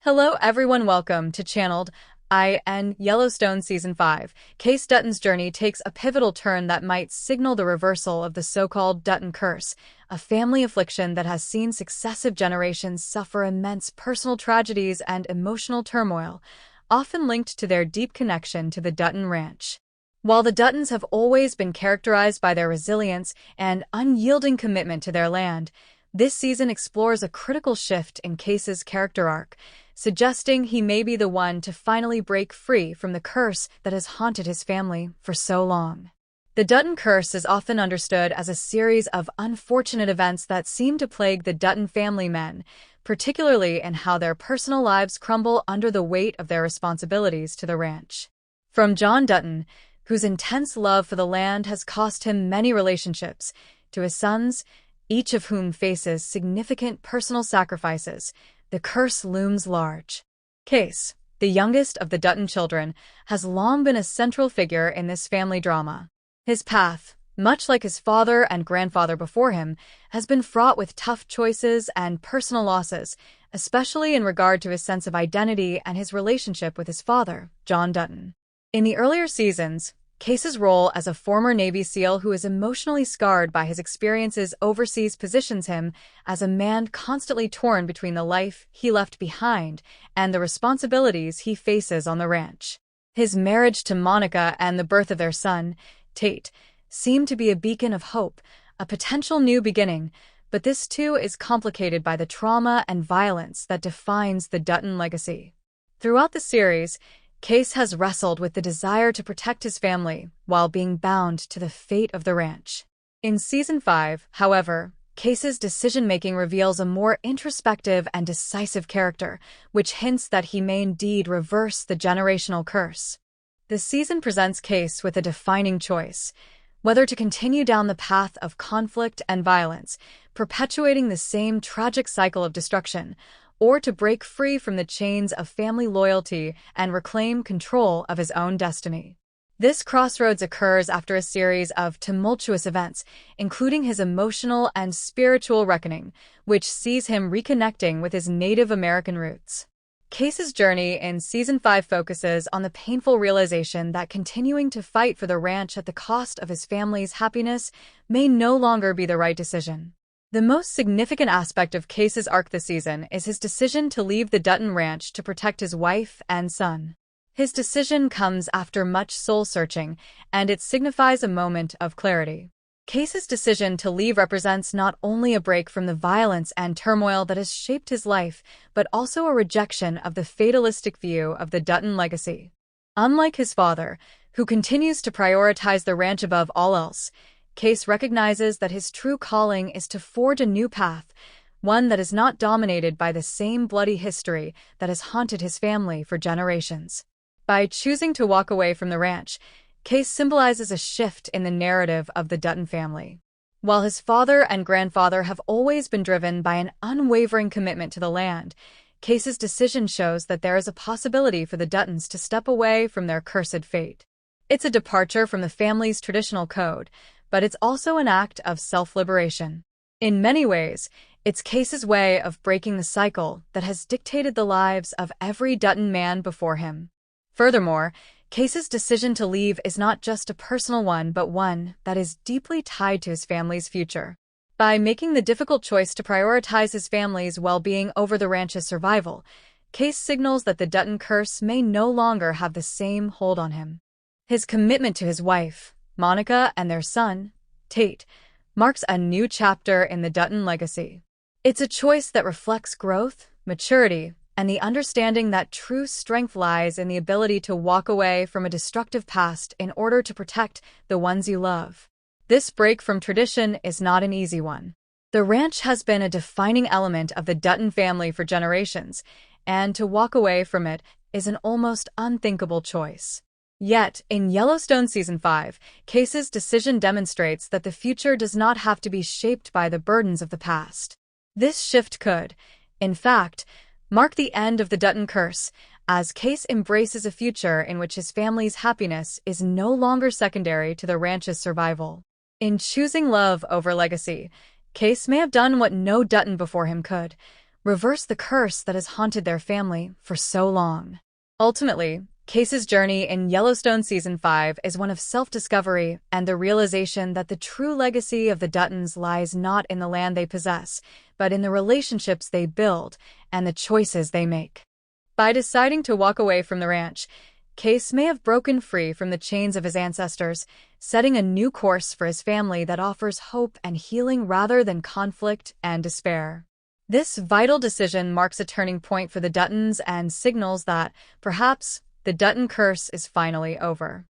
Hello everyone, welcome to Channeled I and Yellowstone Season 5. Kayce Dutton's journey takes a pivotal turn that might signal the reversal of the so-called Dutton Curse, a family affliction that has seen successive generations suffer immense personal tragedies and emotional turmoil, often linked to their deep connection to the Dutton Ranch. While the Duttons have always been characterized by their resilience and unyielding commitment to their land, this season explores a critical shift in Kayce's character arc, suggesting he may be the one to finally break free from the curse that has haunted his family for so long. The Dutton Curse is often understood as a series of unfortunate events that seem to plague the Dutton family men, particularly in how their personal lives crumble under the weight of their responsibilities to the ranch. From John Dutton, whose intense love for the land has cost him many relationships, to his sons, each of whom faces significant personal sacrifices, the curse looms large. Kayce, the youngest of the Dutton children, has long been a central figure in this family drama. His path, much like his father and grandfather before him, has been fraught with tough choices and personal losses, especially in regard to his sense of identity and his relationship with his father, John Dutton. In the earlier seasons, Kayce's role as a former Navy SEAL who is emotionally scarred by his experiences overseas positions him as a man constantly torn between the life he left behind and the responsibilities he faces on the ranch. His marriage to Monica and the birth of their son, Tate, seem to be a beacon of hope, a potential new beginning, but this too is complicated by the trauma and violence that defines the Dutton legacy. Throughout the series, Kayce has wrestled with the desire to protect his family while being bound to the fate of the ranch. In Season 5, however, Kayce's decision-making reveals a more introspective and decisive character, which hints that he may indeed reverse the generational curse. The season presents Kayce with a defining choice: whether to continue down the path of conflict and violence, perpetuating the same tragic cycle of destruction, or to break free from the chains of family loyalty and reclaim control of his own destiny. This crossroads occurs after a series of tumultuous events, including his emotional and spiritual reckoning, which sees him reconnecting with his Native American roots. Kayce's journey in Season 5 focuses on the painful realization that continuing to fight for the ranch at the cost of his family's happiness may no longer be the right decision. The most significant aspect of Kayce's arc this season is his decision to leave the Dutton Ranch to protect his wife and son. His decision comes after much soul-searching, and it signifies a moment of clarity. Kayce's decision to leave represents not only a break from the violence and turmoil that has shaped his life, but also a rejection of the fatalistic view of the Dutton legacy. Unlike his father, who continues to prioritize the ranch above all else, Kayce recognizes that his true calling is to forge a new path, one that is not dominated by the same bloody history that has haunted his family for generations. By choosing to walk away from the ranch, Kayce symbolizes a shift in the narrative of the Dutton family. While his father and grandfather have always been driven by an unwavering commitment to the land, Kayce's decision shows that there is a possibility for the Duttons to step away from their cursed fate. It's a departure from the family's traditional code, but it's also an act of self-liberation. In many ways, it's Kayce's way of breaking the cycle that has dictated the lives of every Dutton man before him. Furthermore, Kayce's decision to leave is not just a personal one, but one that is deeply tied to his family's future. By making the difficult choice to prioritize his family's well-being over the ranch's survival, Kayce signals that the Dutton Curse may no longer have the same hold on him. His commitment to his wife, Monica, and their son, Tate, marks a new chapter in the Dutton legacy. It's a choice that reflects growth, maturity, and the understanding that true strength lies in the ability to walk away from a destructive past in order to protect the ones you love. This break from tradition is not an easy one. The ranch has been a defining element of the Dutton family for generations, and to walk away from it is an almost unthinkable choice. Yet, in Yellowstone Season 5, Kayce's decision demonstrates that the future does not have to be shaped by the burdens of the past. This shift could, in fact, mark the end of the Dutton Curse, as Kayce embraces a future in which his family's happiness is no longer secondary to the ranch's survival. In choosing love over legacy, Kayce may have done what no Dutton before him could, reverse the curse that has haunted their family for so long. Ultimately, Kayce's journey in Yellowstone Season 5 is one of self-discovery and the realization that the true legacy of the Duttons lies not in the land they possess, but in the relationships they build and the choices they make. By deciding to walk away from the ranch, Kayce may have broken free from the chains of his ancestors, setting a new course for his family that offers hope and healing rather than conflict and despair. This vital decision marks a turning point for the Duttons and signals that, perhaps, the Dutton curse is finally over.